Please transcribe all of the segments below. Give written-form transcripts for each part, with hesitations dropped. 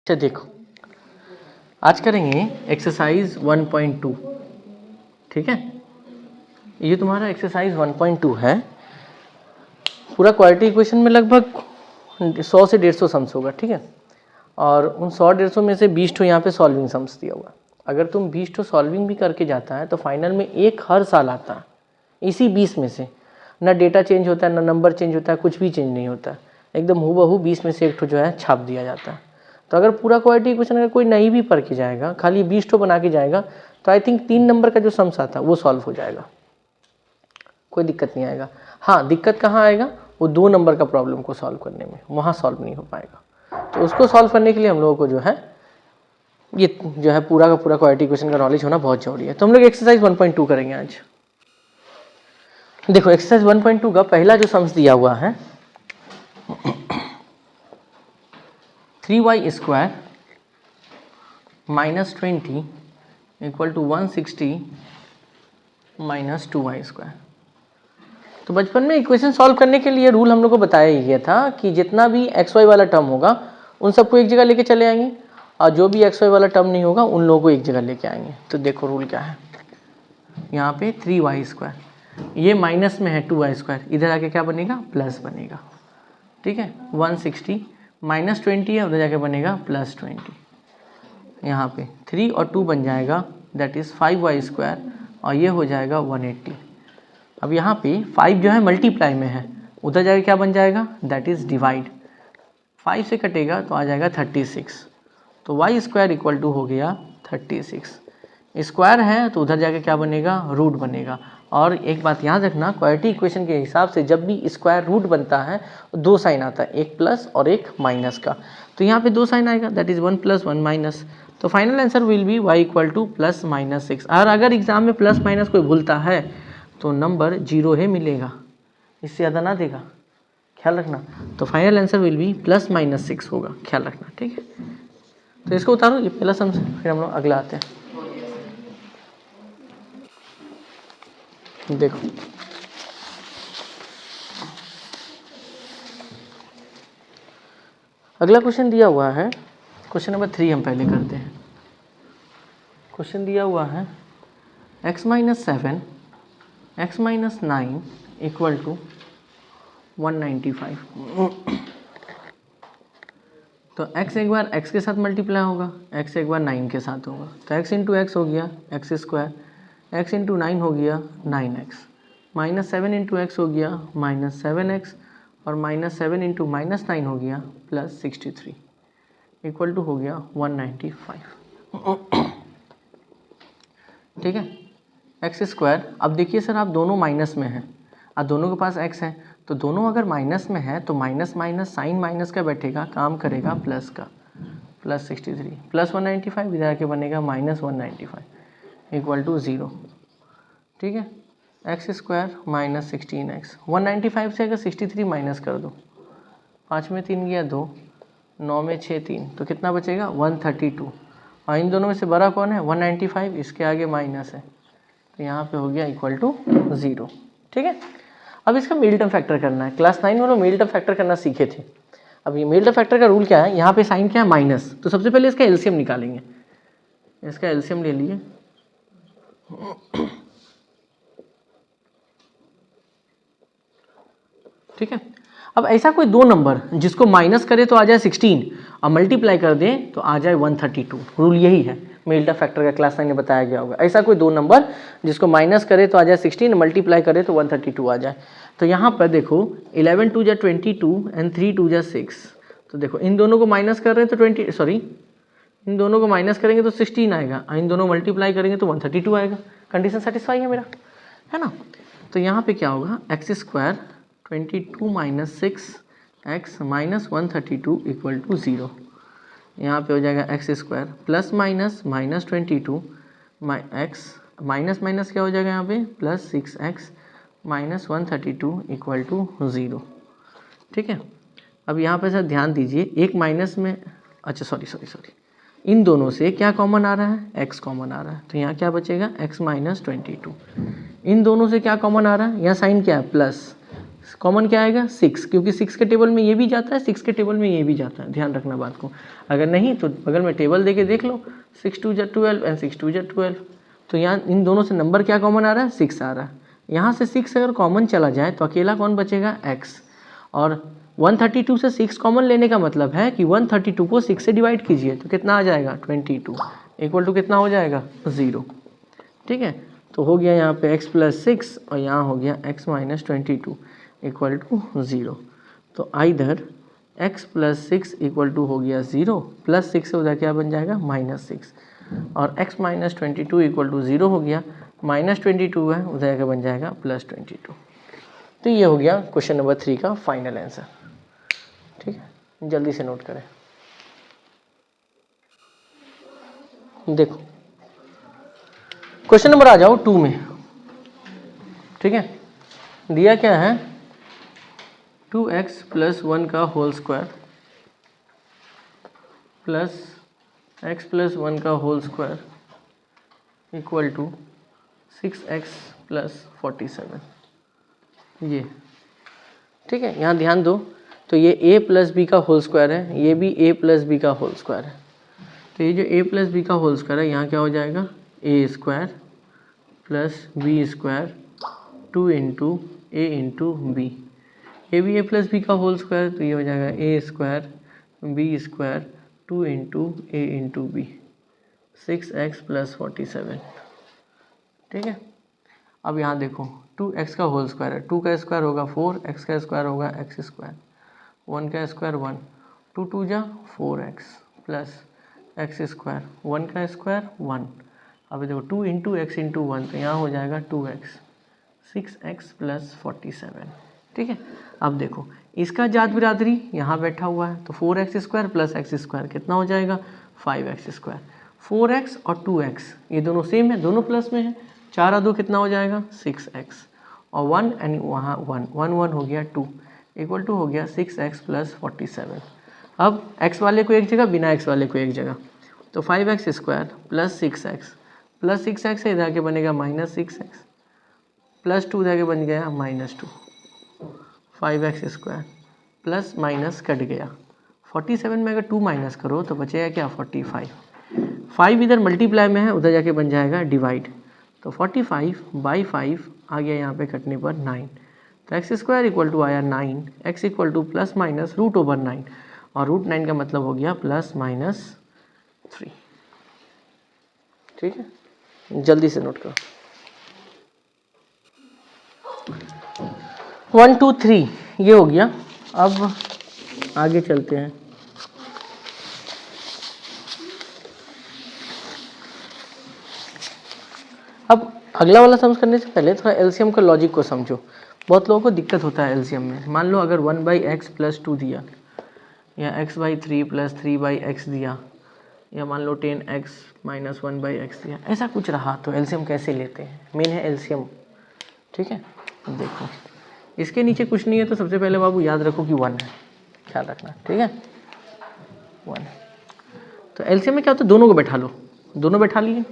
अच्छा देखो, आज करेंगे एक्सरसाइज 1.2। ठीक है, ये तुम्हारा एक्सरसाइज 1.2 है। पूरा क्वाड्रेटिक इक्वेशन में लगभग 100 से 150 सम्स होगा। ठीक है, और उन 100-150 में से 20 ठो यहाँ पे सॉल्विंग सम्स दिया हुआ। अगर तुम 20 ठो सॉल्विंग भी करके जाता है तो फाइनल में एक हर साल आता है इसी 20 में से। ना डेटा चेंज होता है, ना नंबर चेंज होता है, कुछ भी चेंज नहीं होता है, एकदम हूबहू 20 में से एक ठो जो है छाप दिया जाता है। तो अगर पूरा क्वाड्रेटिक इक्वेशन अगर कोई नहीं भी पढ़ के जाएगा, खाली 20 ठो बना के जाएगा, तो आई थिंक 3 नंबर का जो सम्स आता है वो सॉल्व हो जाएगा, कोई दिक्कत नहीं आएगा। हाँ, दिक्कत कहाँ आएगा, वो 2 नंबर का प्रॉब्लम को सॉल्व करने में, वहाँ सॉल्व नहीं हो पाएगा। तो उसको सॉल्व करने के लिए हम लोगों को जो है ये जो है पूरा का पूरा क्वाड्रेटिक इक्वेशन का नॉलेज होना बहुत जरूरी है। तो हम लोग एक्सरसाइज 1.2 करेंगे आज। देखो, एक्सरसाइज 1.2 का पहला जो सम्स दिया हुआ है 3y square minus 20 equal to 160 minus 2y square. तो बचपन में इक्वेशन सॉल्व करने के लिए रूल हम लोग को बताया ही गया था कि जितना भी एक्स वाई वाला टर्म होगा उन सबको एक जगह लेके चले आएंगे, और जो भी एक्स वाई वाला टर्म नहीं होगा उन लोगों को एक जगह लेके आएंगे। तो देखो रूल क्या है, यहाँ पे 3y स्क्वायर, ये माइनस में है 2y स्क्वायर, इधर आके क्या बनेगा, प्लस बनेगा। ठीक है, 160 माइनस 20 है, उधर जाके बनेगा प्लस 20। यहाँ पे 3 और 2 बन जाएगा, दैट इज़ 5y स्क्वायर, और ये हो जाएगा 180। अब यहाँ पे 5 जो है मल्टीप्लाई में है, उधर जाके क्या बन जाएगा, दैट इज़ डिवाइड। 5 से कटेगा तो आ जाएगा 36। तो y स्क्वायर इक्वल टू हो गया 36। स्क्वायर है तो उधर जाके क्या बनेगा, रूट बनेगा। और एक बात याद रखना, क्वाड्रेटिक इक्वेशन के हिसाब से जब भी स्क्वायर रूट बनता है 2 साइन आता है, एक प्लस और एक माइनस का। तो यहाँ पे 2 साइन आएगा, दैट इज़ 1 प्लस 1 माइनस। तो final answer will be y equal two plus minus 6। और अगर एग्जाम में प्लस माइनस कोई भूलता है तो नंबर 0 ही मिलेगा, इससे ज़्यादा ना देगा, ख्याल रखना। तो final answer will be plus minus 6 होगा, ख्याल रखना। ठीक है, तो इसको उतारो, ये पहला सम से, फिर हम लोग अगला आते हैं। देखो, अगला क्वेश्चन दिया हुआ है, क्वेश्चन नंबर 3 हम पहले करते हैं। क्वेश्चन दिया हुआ है x minus 7 x minus 9 equal to 195। तो x एक बार x के साथ मल्टीप्लाई होगा, x एक बार 9 के साथ होगा, तो x इंटू एक्स हो गया एक्स स्क्वायर, x इंटू 9 हो गया 9x, माइनस 7 इंटू एक्स हो गया माइनस 7x, और माइनस 7 इंटू माइनस 9 हो गया प्लस 63 इक्वल टू हो गया 195। ठीक है, एक्स स्क्वायर। अब देखिए सर, आप दोनों माइनस में हैं, आप दोनों के पास x है, तो दोनों अगर माइनस में है तो माइनस माइनस साइन माइनस का बैठेगा, काम करेगा प्लस का, प्लस 63 प्लस 195, इधर आके बनेगा माइनस 195 इक्वल टू 0। ठीक है, एक्स स्क्वायर माइनस 16x, 195 से अगर 63 माइनस कर दो, 5 में 3 गया 2, 9 में 6 3, तो कितना बचेगा 132। और इन दोनों में से बड़ा कौन है, 195, इसके आगे माइनस है, तो यहाँ पे हो गया इक्वल टू 0। ठीक है, अब इसका मेल टर्म फैक्टर करना है। क्लास 9 में लोग मेल टर्म फैक्टर करना सीखे थे। अब ये मेल टर्म फैक्टर का रूल क्या है, यहाँ पे साइन क्या है, माइनस, तो सबसे पहले इसका एलसीएम निकालेंगे। इसका एलसीएम ले लिए, ठीक है। अब ऐसा कोई 2 नंबर जिसको माइनस करे तो आ जाए 16 और मल्टीप्लाई कर दे तो आ जाए 132, रूल यही है, मेल टर्म फैक्टर का क्लास 9 में बताया गया होगा। ऐसा कोई 2 नंबर जिसको माइनस करे तो आ जाए 16, मल्टीप्लाई करे तो 132 आ जाए। तो यहाँ पर देखो 11 2 जा 22 एंड 3 2 जा 6। तो देखो इन दोनों को माइनस कर रहे हैं तो इन दोनों को माइनस करेंगे तो 16 आएगा, इन दोनों मल्टीप्लाई करेंगे तो 132 आएगा। कंडीशन सेटिस्फाई है मेरा, है ना। तो यहाँ पे क्या होगा, x square 22 minus 6x minus 132 equal to 0। यहाँ पे हो जाएगा x square plus minus minus 22 x minus minus क्या हो जाएगा यहाँ पे plus 6x minus 132 equal to 0। ठीक है, अब यहाँ पे सर ध्यान दीजिए, एक माइनस में, अच्छा सॉरी, इन दोनों से क्या कॉमन आ रहा है, x कॉमन आ रहा है, तो यहाँ क्या बचेगा x माइनस 22। इन दोनों से क्या कॉमन आ रहा है, यहाँ साइन क्या है, प्लस कॉमन क्या आएगा 6, क्योंकि 6 के टेबल में ये भी जाता है, 6 के टेबल में ये भी जाता है, ध्यान रखना बात को। अगर नहीं तो बगल में टेबल दे के देख लो, 6 2 जा 12 एंड 6 2 जा 12। तो यहाँ इन दोनों से नंबर क्या कॉमन आ रहा है, 6 आ रहा है। यहाँ से 6 अगर कॉमन चला जाए तो अकेला कौन बचेगा, x। और 132 से 6 कॉमन लेने का मतलब है कि 132 को 6 से डिवाइड कीजिए तो कितना आ जाएगा 22, इक्वल टू कितना हो जाएगा 0। ठीक है, तो हो गया यहाँ पे x प्लस 6 और यहाँ हो गया x माइनस 22 इक्वल टू 0। तो either x plus 6 equal to हो गया 0, प्लस 6 से उधर क्या बन जाएगा -6, और x माइनस 22 इक्वल टू 0 हो गया, -22 है उधर क्या बन जाएगा +22। तो ये हो गया क्वेश्चन नंबर 3 का फाइनल आंसर। ठीक है, जल्दी से नोट करें। देखो क्वेश्चन नंबर आ जाओ 2 में। ठीक है, दिया क्या है 2x प्लस 1 का whole square plus x plus 1 का whole square equal to 6x plus 47। ये ठीक है, यहाँ ध्यान दो, तो ये a प्लस बी का होल स्क्वायर है, ये भी a प्लस बी का होल स्क्वायर है। तो ये जो a प्लस बी का होल स्क्वायर है यहाँ क्या हो जाएगा a square plus b square 2 into a into b. ये भी a प्लस बी का होल स्क्वायर, तो ये हो जाएगा a square b square 2 into a into b, 6x plus 47। ठीक है, अब यहाँ देखो 2x का होल स्क्वायर है, 2 का स्क्वायर होगा 4, x का स्क्वायर होगा x स्क्वायर, 1 का स्क्वायर 1, 2 2 जा 4x प्लस x स्क्वायर, 1 का स्क्वायर 1। अब देखो 2 इंटू एक्स इंटू 1, तो यहाँ हो जाएगा 2x, 6x प्लस 47। ठीक है, अब देखो इसका जात बिरादरी यहाँ बैठा हुआ है, तो 4x square plus x square कितना हो जाएगा 5x स्क्वायर। 4x और 2x ये दोनों सेम है, दोनों प्लस में है, 4 और 2 कितना हो जाएगा 6x, और 1 एंड वहाँ 1 1 1 हो गया 2 इक्वल टू हो गया 6x प्लस 47। अब x वाले को एक जगह, बिना x वाले को एक जगह, तो 5x स्क्वायर प्लस 6x है, इधर के बनेगा -6x प्लस 2 इधर के बन गया -2, 5x square plus minus cut गया, 47 में अगर 2 माइनस करो तो बचेगा क्या 45, 5 इधर मल्टीप्लाई में है उधर जाके बन जाएगा डिवाइड, तो 45/5 आ गया यहाँ पे कटने पर 9। तो एक्स स्क्वायर इक्वल टू आया 9, x equal two plus minus √/9, और √9 का मतलब हो गया +-3। ठीक है, जल्दी से नोट करो। 1 2 3 ये हो गया। अब आगे चलते हैं। अब अगला वाला सम्स करने से पहले थोड़ा एलसीएम का लॉजिक को समझो। बहुत लोगों को दिक्कत होता है एलसीएम में। मान लो अगर 1/x + 2 दिया, या x/3 + 3/x दिया, या मान लो 10x - 1/x दिया, ऐसा कुछ रहा तो एलसीएम कैसे लेते हैं। मेन है एलसीएम। ठीक है, देखो इसके नीचे कुछ नहीं है तो सबसे पहले बाबू याद रखो कि 1 है, ख्याल रखना। ठीक है, 1। तो एलसीएम में क्या होता है, दोनों को बैठा लो, दोनों बैठा लिए।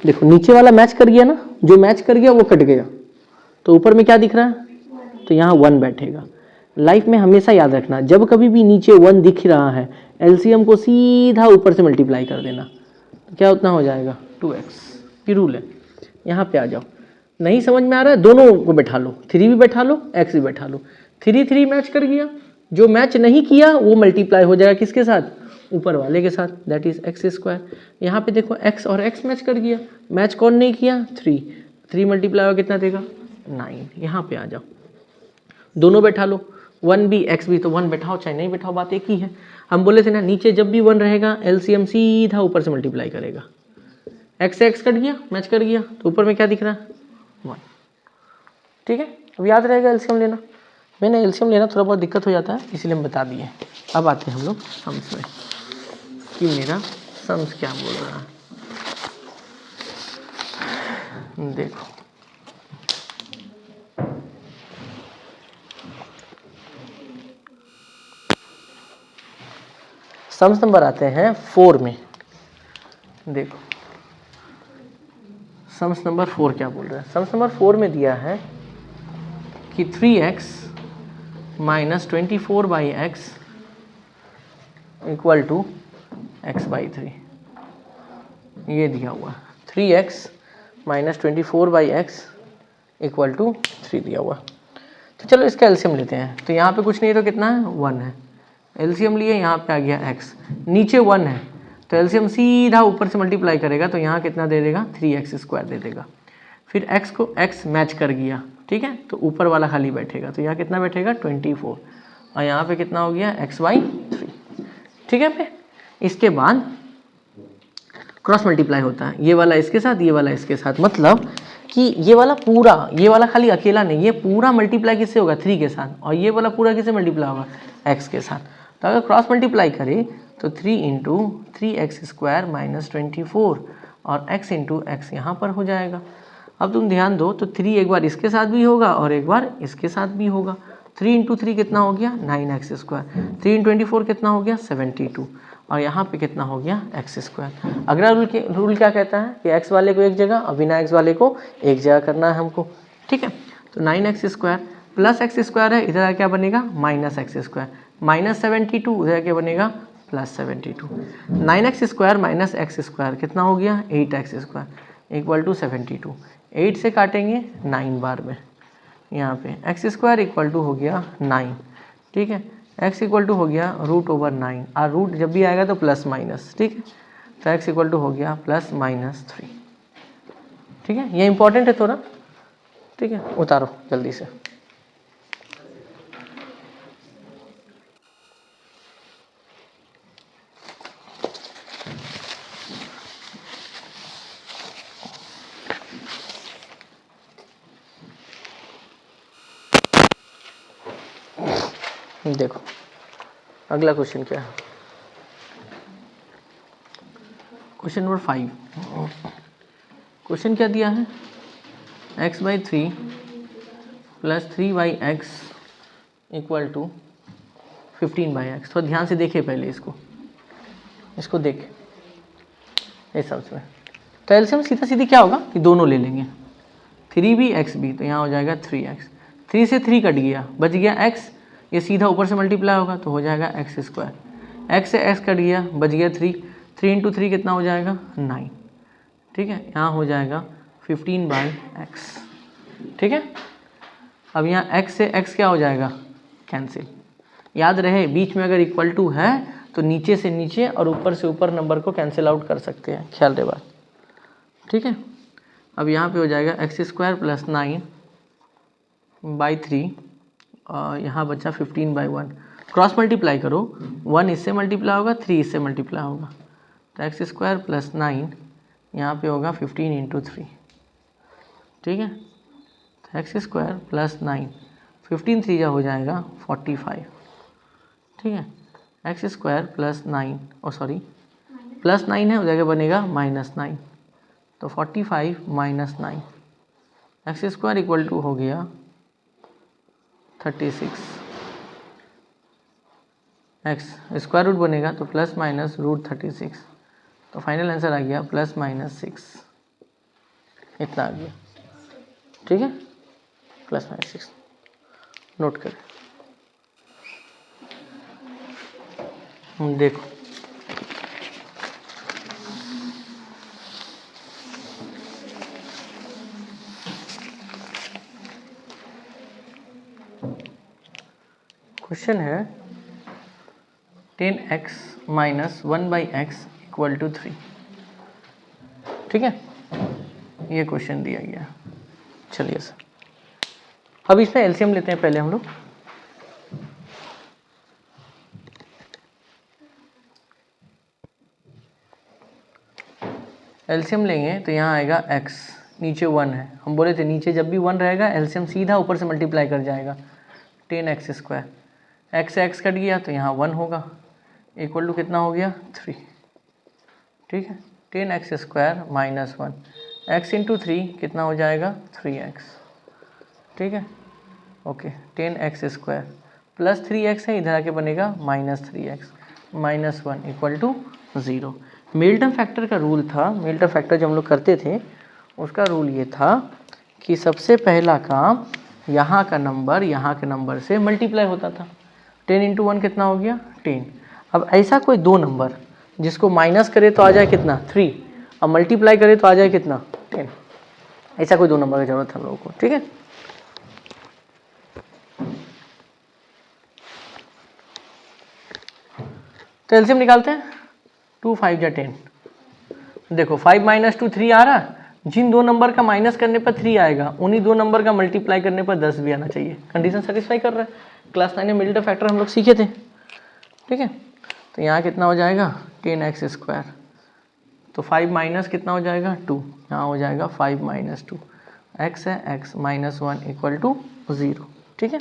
देखो नीचे वाला मैच कर गया ना, जो मैच कर गया वो कट गया, तो ऊपर में क्या दिख रहा है, तो यहाँ 1 बैठेगा। लाइफ में हमेशा याद रखना, जब कभी भी नीचे 1 दिख रहा है, एलसीएम को सीधा ऊपर से मल्टीप्लाई कर देना, तो क्या उतना हो जाएगा 2x की रूल है। यहाँ पे आ जाओ, नहीं समझ में आ रहा है, दोनों को बैठा लो, 3 भी बैठा लो, x भी बैठा लो। 3 मैच कर गया, जो मैच नहीं किया वो मल्टीप्लाई हो जाएगा किसके साथ, ऊपर वाले के साथ, दैट इज x²। यहाँ पे देखो x और x मैच कर गया, मैच कौन नहीं किया 3 मल्टीप्लाई हुआ कितना देगा 9। यहाँ पे आ जाओ, दोनों बैठा लो, 1 भी x भी, तो 1 बैठाओ चाहे नहीं बैठाओ, बात एक ही है। हम बोले थे ना नीचे जब भी 1 रहेगा एलसीएम सीधा ऊपर से मल्टीप्लाई करेगा। x से x कट गया, मैच कर गया, तो ऊपर में क्या दिख रहा है 1। ठीक है, अब याद रहेगा एलसीएम लेना। मैंने एलसीएम लेना थोड़ा बहुत दिक्कत हो जाता है, इसीलिए हम बता दिए। अब आते हैं हम लोग सम्स में कि मेरा सम्स क्या बोल रहा है। देखो सम्स नंबर आते हैं 4 में। देखो सम्स नंबर 4 क्या बोल रहा है। सम्स नंबर 4 में दिया है कि 3x minus 24/x equal to x/3, ये दिया हुआ 3x minus 24/x equal to 3 दिया हुआ। तो चलो इसका एलसीएम लेते हैं। तो यहाँ पे कुछ नहीं है तो कितना है 1 है, एलसीएम लिए, यहाँ पे आ गया x, नीचे 1 है तो एलसीएम सीधा ऊपर से मल्टीप्लाई करेगा तो यहाँ कितना दे देगा 3x² दे देगा। फिर x को x मैच कर गया, ठीक है, तो ऊपर वाला खाली बैठेगा तो यहाँ कितना बैठेगा 24 और यहाँ पे कितना हो गया x/3, ठीक है पे। इसके बाद क्रॉस मल्टीप्लाई होता है, ये वाला इसके साथ, ये वाला इसके साथ, मतलब कि ये वाला पूरा, ये वाला खाली अकेला नहीं, ये पूरा मल्टीप्लाई किससे होगा 3 के साथ, और ये वाला पूरा किससे मल्टीप्लाई होगा x के साथ। तो अगर क्रॉस मल्टीप्लाई करें तो 3 × 3x² माइनस 24 और x × x यहाँ पर हो जाएगा। अब तुम ध्यान दो तो 3 एक बार इसके साथ भी होगा और एक बार इसके साथ भी होगा। 3 × 3 कितना हो गया 9x², 3 × 24 कितना हो गया 72 और यहाँ पे कितना हो गया x²। अगला रूल क्या कहता है कि x वाले को एक जगह और बिना x वाले को एक जगह करना है हमको, ठीक है। तो 9x² प्लस x² है, इधर क्या बनेगा माइनस x², माइनस 72 उधर क्या बनेगा प्लस 72। 9x² माइनस x² कितना हो गया 8x² इक्वल टू 72। 8 से काटेंगे 9 बार में, यहाँ पे x² इक्वल टू हो गया 9, ठीक है, x इक्वल टू हो गया √/9 और रूट जब भी आएगा तो प्लस माइनस, ठीक है, तो x इक्वल टू हो गया +-3, ठीक है। ये इंपॉर्टेंट है थोड़ा, ठीक है, उतारो जल्दी से। देखो अगला क्वेश्चन क्या है, क्वेश्चन नंबर 5। क्वेश्चन क्या दिया है x/3 plus 3/x equal to 15/x। तो ध्यान से देखे पहले इसको देखे इस समझ में। तो एलसीएम सीधा सीधी क्या होगा कि दोनों ले लेंगे, 3 भी x भी, तो यहाँ हो जाएगा 3x, 3 से 3 कट गया, बच गया x, ये सीधा ऊपर से मल्टीप्लाई होगा तो हो जाएगा x², x से x कट गया बच गया 3, 3 × 3 कितना हो जाएगा 9, ठीक है, यहाँ हो जाएगा 15/x, ठीक है। अब यहाँ x से x क्या हो जाएगा कैंसिल। याद रहे बीच में अगर इक्वल टू है तो नीचे से नीचे और ऊपर से ऊपर नंबर को कैंसिल आउट कर सकते हैं, ख्याल रहे बात, ठीक है। अब यहाँ पे हो जाएगा x² प्लस 9/3 और यहाँ बचा 15/1। क्रॉस मल्टीप्लाई करो, 1 इससे मल्टीप्लाई होगा 3 इससे मल्टीप्लाई होगा, तो x² प्लस 9 यहाँ पे होगा 15 × 3, ठीक है, तो x² प्लस 9 15 3 जा हो जाएगा 45, ठीक है, x² प्लस 9 प्लस 9 है, उधर बनेगा -9, तो 45 - 9 x² इक्वल टू हो गया 36, x स्क्वायर रूट बनेगा तो ±√36, तो फाइनल आंसर आ गया ±6, इतना आ गया, ठीक है, +-6 नोट करें। देखो क्वेश्चन है 10x - 1/x इक्वल टू 3, ठीक है, ये क्वेश्चन दिया गया। चलिए सर अब इसमें एलसीएम लेते हैं पहले हम लोग। एलसीएम लेंगे तो यहाँ आएगा x, नीचे 1 है, हम बोले थे नीचे जब भी 1 रहेगा एलसीएम सीधा ऊपर से मल्टीप्लाई कर जाएगा, 10x², x से x कट गया तो यहाँ 1 होगा, इक्वल टू कितना हो गया 3, ठीक है, 10x² - 1 x × 3 कितना हो जाएगा 3x, ठीक है, ओके, 10x² प्लस 3x है, इधर आके बनेगा -3x -1 equal to 0। Middle term factor का रूल था, मिल्टन फैक्टर जब हम लोग करते थे उसका रूल ये था कि सबसे पहला काम यहाँ का नंबर यहाँ के नंबर से मल्टीप्लाई होता था। 10 इंटू 1 कितना हो गया 10। अब ऐसा कोई दो नंबर जिसको माइनस करे तो आ जाए कितना 3, अब मल्टीप्लाई करे तो आ जाए कितना 10। ऐसा कोई दो नंबर की जरूरत है हम लोगों को, ठीक है। तो एलसीएम निकालते हैं। 2 5 जा 10। देखो 5 माइनस 2 3 आ रहा है। जिन दो नंबर का माइनस करने पर 3 आएगा उन्हीं दो नंबर का मल्टीप्लाई करने पर 10 भी आना चाहिए। कंडीशन सेटिस्फाई कर रहा है। क्लास 9 में मिडिल फैक्टर हम लोग सीखे थे, ठीक है। तो यहाँ कितना हो जाएगा 10x²। तो 5 माइनस कितना हो जाएगा 2, यहाँ हो जाएगा 5 माइनस 2, x है x माइनस 1 इक्वल टू 0, ठीक है।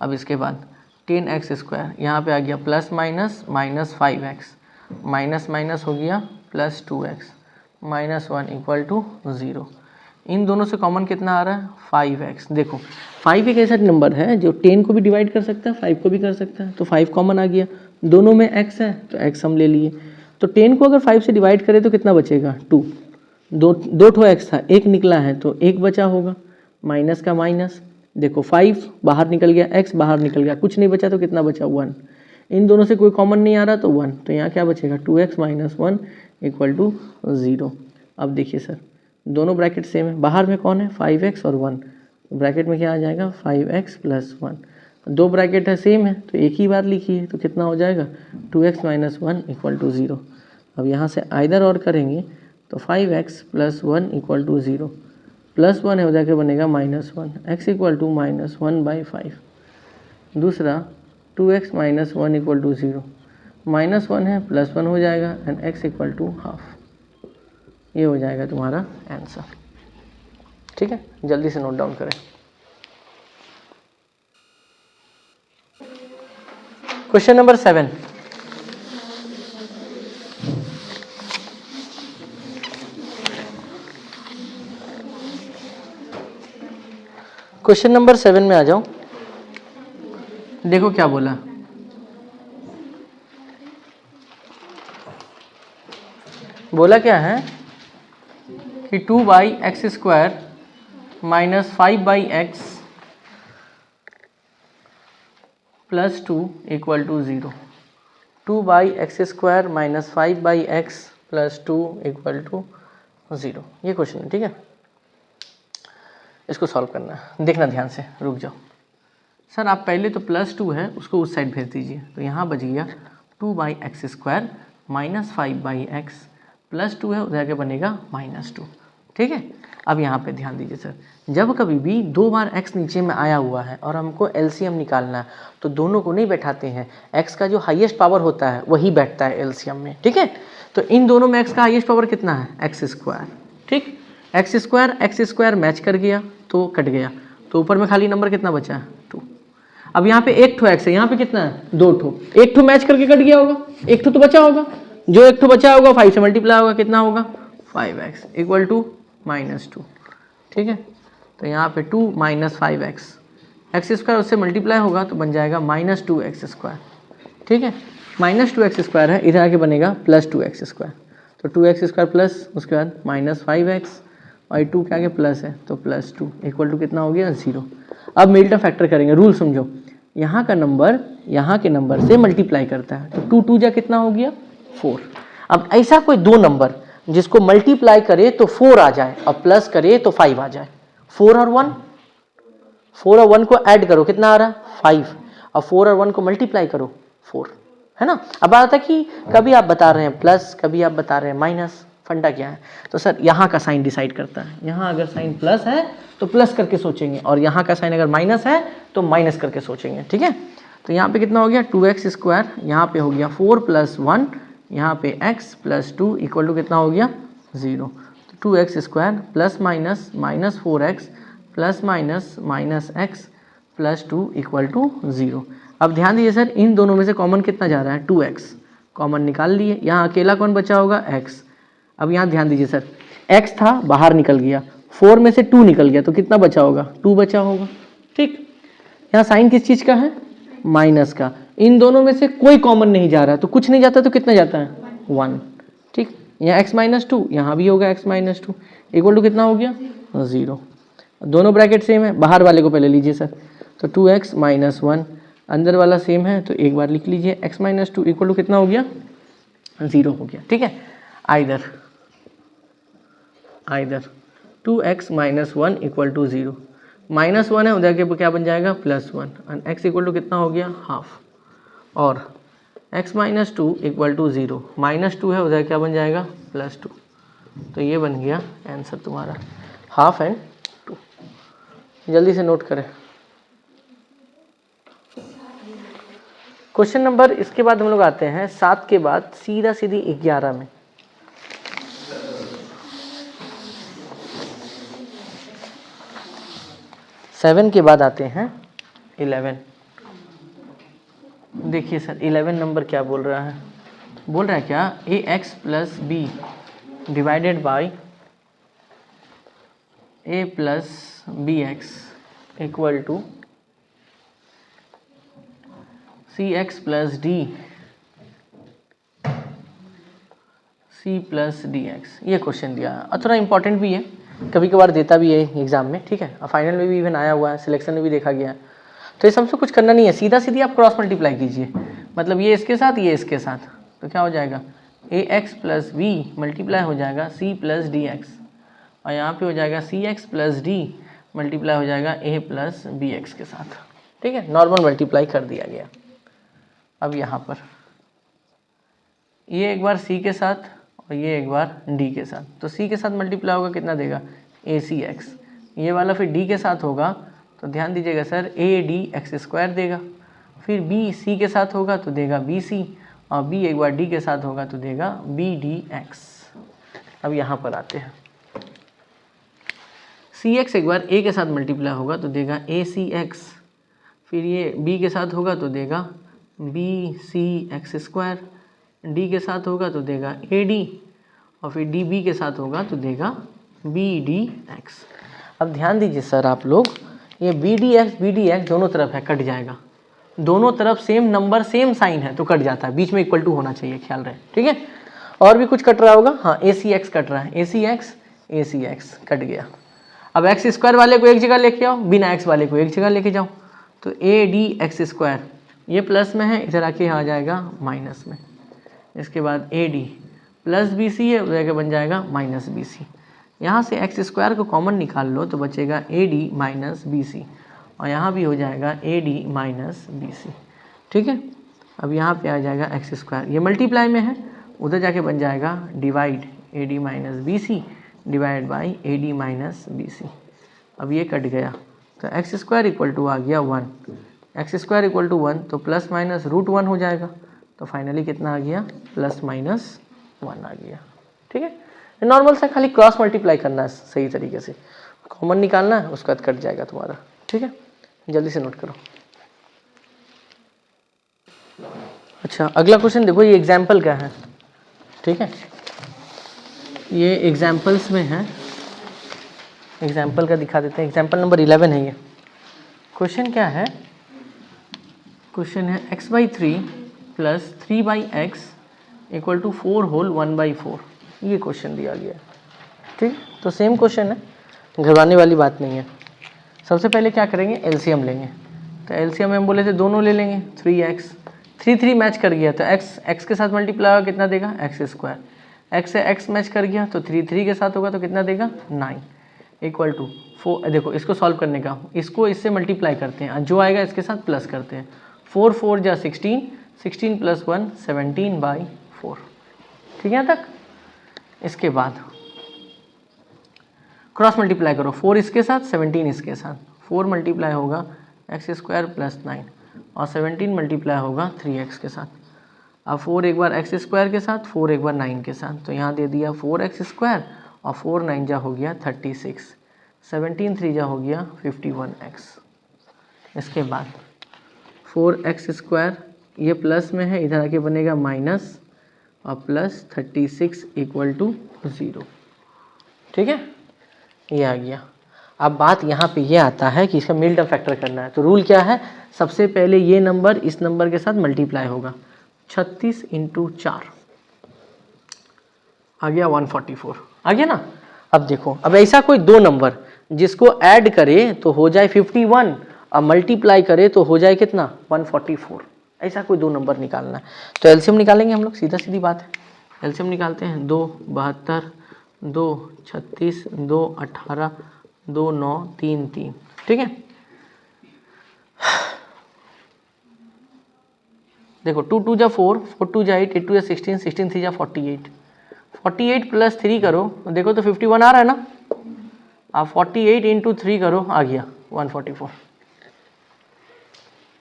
अब इसके बाद 10x², यहाँ पे आ गया plus minus minus 5x, minus minus हो गया plus 2x minus 1 equal to 0। इन दोनों से कॉमन कितना आ रहा है 5x। देखो 5 एक ऐसा नंबर है जो 10 को भी डिवाइड कर सकता है 5 को भी कर सकता है। तो 5 कॉमन आ गया, दोनों में x है तो x हम ले लिए। तो 10 को अगर 5 से डिवाइड करें तो कितना बचेगा 2। दो ठो x था, एक निकला है तो एक बचा होगा, माइनस का माइनस। देखो 5 बाहर निकल गया, x बाहर निकल गया, कुछ नहीं बचा तो कितना बचा 1। इन दोनों से कोई कॉमन नहीं आ रहा तो 1, तो यहाँ क्या बचेगा 2x माइनस 1 इक्वल टू 0। अब देखिए सर दोनों ब्रैकेट सेम है, बाहर में कौन है 5x और 1, ब्रैकेट में क्या आ जाएगा 5x प्लस 1। दो ब्रैकेट है सेम है तो एक ही बार लिखिए, तो कितना हो जाएगा 2x माइनस 1 इक्वल टू 0। अब यहाँ से आइदर और करेंगे तो 5x plus 1 equal to 0, plus 1 है हो जाकर बनेगा minus 1, x equal to minus 1/5। दूसरा 2x minus 1 equal to 0, minus 1 है प्लस 1 हो जाएगा and x equal to half. ये हो जाएगा तुम्हारा आंसर, ठीक है। जल्दी से नोट डाउन करें। Question number 7। क्वेश्चन नंबर 7 में आ जाओ। देखो क्या बोला, बोला क्या है कि 2/x² minus 5/x plus 2 equal to 0। 2/x² minus 5/x plus 2 equal to 0, ये क्वेश्चन है, ठीक है। इसको सॉल्व करना है, देखना ध्यान से, रुक जाओ। सर आप पहले तो प्लस 2 है उसको उस साइड भेज दीजिए, तो यहाँ बच गया 2/x² माइनस 5/x प्लस 2 है उधर के बनेगा माइनस 2, ठीक है। अब यहाँ पे ध्यान दीजिए सर, जब कभी भी दो बार x नीचे में आया हुआ है और हमको एलसीएम निकालना है तो दोनों को नहीं बैठाते हैं, x का जो हाईएस्ट पावर होता है वही बैठता है एलसीएम में, ठीक है। तो इन दोनों में x का हाईएस्ट पावर कितना है x², ठीक। x² मैच कर गया तो कट गया, तो ऊपर में खाली नंबर कितना बचा है 2। अब यहाँ पे एक ठो x है, यहाँ पे कितना है 2 ठो, एक ठो मैच करके कट गया होगा, एक ठो तो बचा होगा, जो एक ठो बचा होगा 5 से मल्टीप्लाई होगा, कितना होगा 5x इक्वल टू माइनस 2, ठीक है। तो यहाँ पे 2 माइनस 5x, x² उससे मल्टीप्लाई होगा तो बन जाएगा माइनस 2x², ठीक है। माइनस 2x² है, इधर आके बनेगा प्लस 2x², तो 2x² प्लस उसके बाद माइनस 5x और 2 के आगे प्लस है तो प्लस 2 इक्वल टू कितना हो गया 0। अब मिडिल फैक्टर करेंगे, रूल समझो, यहाँ का नंबर यहाँ के नंबर से मल्टीप्लाई करता है, तो 2 2 जा कितना हो गया 4। अब ऐसा कोई दो नंबर जिसको मल्टीप्लाई करे तो 4 आ जाए और प्लस करे तो 5 आ जाए, 4 और 1 को ऐड करो कितना आ रहा है 5, और 4 और 1 को मल्टीप्लाई करो 4, है ना। अब बात है कि कभी आप बता रहे हैं प्लस, कभी आप बता रहे हैं माइनस, फंडा क्या है, तो सर यहाँ का साइन डिसाइड करता है। यहाँ अगर साइन प्लस है तो प्लस करके सोचेंगे, और यहाँ का साइन अगर माइनस है तो माइनस करके सोचेंगे, ठीक है। तो यहाँ पे कितना हो गया 2x², यहाँ पे हो गया 4 प्लस 1, यहाँ पे x प्लस 2 इक्वल टू कितना हो गया 0। 2x² plus minus minus 4x plus minus minus x plus 2 equal to 0। अब ध्यान दीजिए सर, इन दोनों में से कॉमन कितना जा रहा है 2x, कॉमन निकाल लिए, यहाँ अकेला कौन बचा होगा x। अब यहाँ ध्यान दीजिए सर, x था बाहर निकल गया, 4 में से 2 निकल गया तो कितना बचा होगा 2 बचा होगा, ठीक। यहाँ साइन किस चीज़ का है माइनस का, इन दोनों में से कोई कॉमन नहीं जा रहा है तो कुछ नहीं जाता तो कितना जाता है 1, ठीक। यहाँ x माइनस 2, यहाँ भी होगा x माइनस 2 इक्वल टू कितना हो गया 0। दोनों ब्रैकेट सेम है, बाहर वाले को पहले लीजिए सर। तो 2x माइनस 1, अंदर वाला सेम है तो एक बार लिख लीजिए x माइनस 2 इक्वल टू कितना हो गया, 0 हो गया। ठीक है, either 2x minus 1 equal to 0, minus 1 है उधर के क्या बन जाएगा +1, एंड x इक्वल टू कितना हो गया हाफ, और x माइनस 2 इक्वल टू 0, -2 है उधर क्या बन जाएगा +2। तो ये बन गया आंसर तुम्हारा, हाफ एंड 2। जल्दी से नोट करें क्वेश्चन नंबर। इसके बाद हम लोग आते हैं 7 के बाद सीधा सीधी 11 में। सेवन के बाद आते हैं 11। देखिए सर 11 नंबर क्या बोल रहा है, बोल रहा है क्या, ax plus b divided by a plus b x equal to c x plus d c plus d x. ये क्वेश्चन दिया है और थोड़ा इंपॉर्टेंट भी है, कभी कभार देता भी है एग्जाम में। ठीक है, और फाइनल में भी इवन आया हुआ है, सिलेक्शन में भी देखा गया है। तो इस हमसे कुछ करना नहीं है, सीधा सीधी आप क्रॉस मल्टीप्लाई कीजिए, मतलब ये इसके साथ ये इसके साथ, तो क्या हो जाएगा ए एक्स प्लस बी मल्टीप्लाई हो जाएगा सी प्लस डी एक्स, और यहाँ पे हो जाएगा सी एक्स प्लस डी मल्टीप्लाई हो जाएगा ए प्लस बी एक्स के साथ। ठीक है, नॉर्मल मल्टीप्लाई कर दिया गया। अब यहाँ पर ये एक बार सी के साथ और ये एक बार डी के साथ, तो सी के साथ मल्टीप्लाई होगा कितना देगा ए सी एक्स, ये वाला फिर डी के साथ होगा तो ध्यान दीजिएगा sir A D x square देगा, फिर बी सी के साथ होगा तो देगा बी सी, और बी एक बार डी के साथ होगा तो देगा बी डी एक्स। अब यहाँ पर आते हैं, सी एक्स एक बार ए के साथ मल्टीप्लाई होगा तो देगा ए सी एक्स, फिर ये बी के साथ होगा तो देगा b c x square, d के साथ होगा तो देगा ए डी, और फिर डी बी के साथ होगा तो देगा बी डी एक्स। अब ध्यान दीजिए सर आप लोग, ये बी डी एक्स दोनों तरफ है, कट जाएगा, दोनों तरफ सेम नंबर सेम साइन है तो कट जाता है, बीच में इक्वल टू होना चाहिए, ख्याल रहे। ठीक है, और भी कुछ कट रहा होगा, हाँ ए सी एक्स कट रहा है, ए सी एक्स कट गया। अब एक्स स्क्वायर वाले को एक जगह लेके आओ, बिना एक्स वाले को एक जगह लेके जाओ, तो ए डी एक्स स्क्वायर ये प्लस में है, इधर आके आ जाएगा माइनस में। इसके बाद a d plus b c है, उधर के बन जाएगा माइनस बी सी। यहाँ से एक्स स्क्वायर को कॉमन निकाल लो तो बचेगा a d minus b c, और यहाँ भी हो जाएगा a d minus b c. ठीक है, अब यहाँ पे आ जाएगा एक्स स्क्वायर, ये मल्टीप्लाई में है, उधर जाके बन जाएगा divide a d minus b c divide by a d minus b c. अब ये कट गया तो एक्स स्क्वायर इक्वल टू आ गया 1, एक्स स्क्वायर इक्वल टू 1 तो प्लस माइनस रूट 1 हो जाएगा, तो फाइनली कितना आ गया प्लस माइनस 1 आ गया। ठीक है, नॉर्मल सा खाली क्रॉस मल्टीप्लाई करना है सही तरीके से, कॉमन निकालना है, उसके बाद कट जाएगा तुम्हारा। ठीक है, जल्दी से नोट करो। अच्छा अगला क्वेश्चन देखो, ये एग्जाम्पल का है। ठीक है, ये एग्जाम्पल्स में है, एग्जाम्पल का दिखा देते हैं, एग्जाम्पल नंबर 11 है ये। क्वेश्चन क्या है, क्वेश्चन है x/3 plus 3/x equal to 4 whole 1/4, ये क्वेश्चन दिया गया है। ठीक, तो सेम क्वेश्चन है, घबराने वाली बात नहीं है। सबसे पहले क्या करेंगे, एलसीएम लेंगे, तो एलसीएम हम बोले थे दोनों ले लेंगे, 3x 3 मैच कर गया तो x के साथ मल्टीप्लाई होगा कितना देगा एक्स स्क्वायर, x से x मैच कर गया तो 3 के साथ होगा तो कितना देगा 9 इक्वल टू 4। देखो इसको सॉल्व करने का, इसको इससे मल्टीप्लाई करते हैं, जो आएगा इसके साथ प्लस करते हैं, 4 4 जा 16, 16 प्लस 1 17/4। ठीक है यहाँ तक। इसके बाद क्रॉस मल्टीप्लाई करो, 4 इसके साथ 17 इसके साथ, 4 मल्टीप्लाई होगा एक्स स्क्वायर प्लस 9 और 17 मल्टीप्लाई होगा 3x के साथ। अब 4 एक बार एक्स स्क्वायर के साथ, 4 एक बार 9 के साथ, तो यहाँ दे दिया 4x स्क्वायर और 4 9 जा हो गया 36, 17 3 जा हो गया 51x। इसके बाद 4x स्क्वायर ये प्लस में है, इधर आके बनेगा माइनस और प्लस 36 इक्वल टू 0। ठीक है, ये आ गया। अब बात यहाँ पे ये आता है कि इसका मिल टर्म फैक्टर करना है, तो रूल क्या है, सबसे पहले ये नंबर इस नंबर के साथ मल्टीप्लाई होगा, 36 × 4 आ गया 144 आ गया ना। अब देखो, अब ऐसा कोई दो नंबर जिसको ऐड करे तो हो जाए 51 और मल्टीप्लाई करे तो हो जाए कितना 144। ऐसा कोई दो नंबर निकालना है। तो एलसीएम निकालेंगे हम लोग, सीधा सीधी बात है। एलसीएम निकालते हैं, 2 72, 2 36, 2 18, 2 9, 3 3। ठीक है, देखो 2 2 जा 4, 4 2 जा 8, 8 2 जा 16, 16 3 जा 48, 48 प्लस 3 करो देखो तो 51 आ रहा है ना। आप 48 इंटू 3 करो, आ गया 144।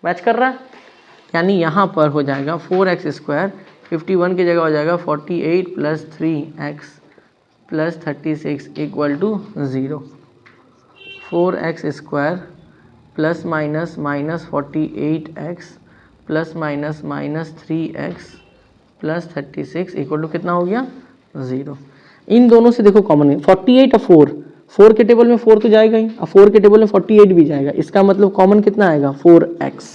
मैच कर रहा है, यानी यहाँ पर हो जाएगा 4x स्क्वायर 51 की जगह हो जाएगा 48 plus 3x plus 36 equal to 0। 4x square plus minus minus 48x plus minus minus 3x plus 36 equal to कितना हो गया 0। इन दोनों से देखो कॉमन है 48 और 4 के टेबल में 4 तो जाएगा ही, और 4 के टेबल में 48 भी जाएगा। इसका मतलब कॉमन कितना आएगा 4x।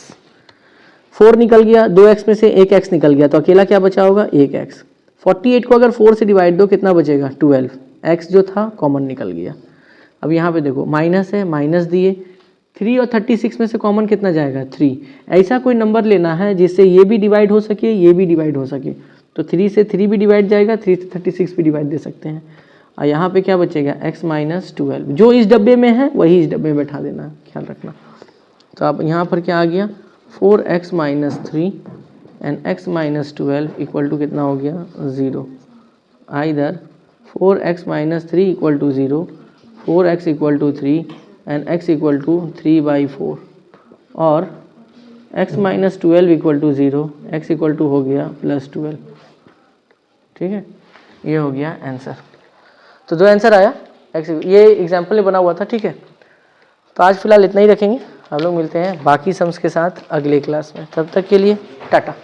4 निकल गया, 2x में से 1x निकल गया, तो अकेला क्या बचा होगा 1x। 48 को अगर 4 से डिवाइड दो कितना बचेगा 12, x जो था कॉमन निकल गया। अब यहाँ पे देखो माइनस है, माइनस दिए, 3 और 36 में से कॉमन कितना जाएगा 3। ऐसा कोई नंबर लेना है जिससे ये भी डिवाइड हो सके ये भी डिवाइड हो सके, तो 3 से 3 भी डिवाइड जाएगा, 3 से 36 भी डिवाइड दे सकते हैं। और यहाँ पे क्या बचेगा x माइनस 12, जो इस डब्बे में है वही इस डब्बे में बैठा देना, ख्याल रखना। तो अब यहाँ पर क्या आ गया 4x minus 3 and x minus 12 equal to कितना हो गया 0। Either 4x minus 3 equal to 0, 4x equal to 3 and x equal to 3/4, और x minus 12 equal to 0, x equal to हो गया प्लस 12। ठीक है, ये हो गया आंसर। तो दो आंसर आया, ये एग्जाम्पल में बना हुआ था। ठीक है, तो आज फिलहाल इतना ही रखेंगे, हम लोग मिलते हैं बाकी सम्स के साथ अगले क्लास में। तब तक के लिए टाटा।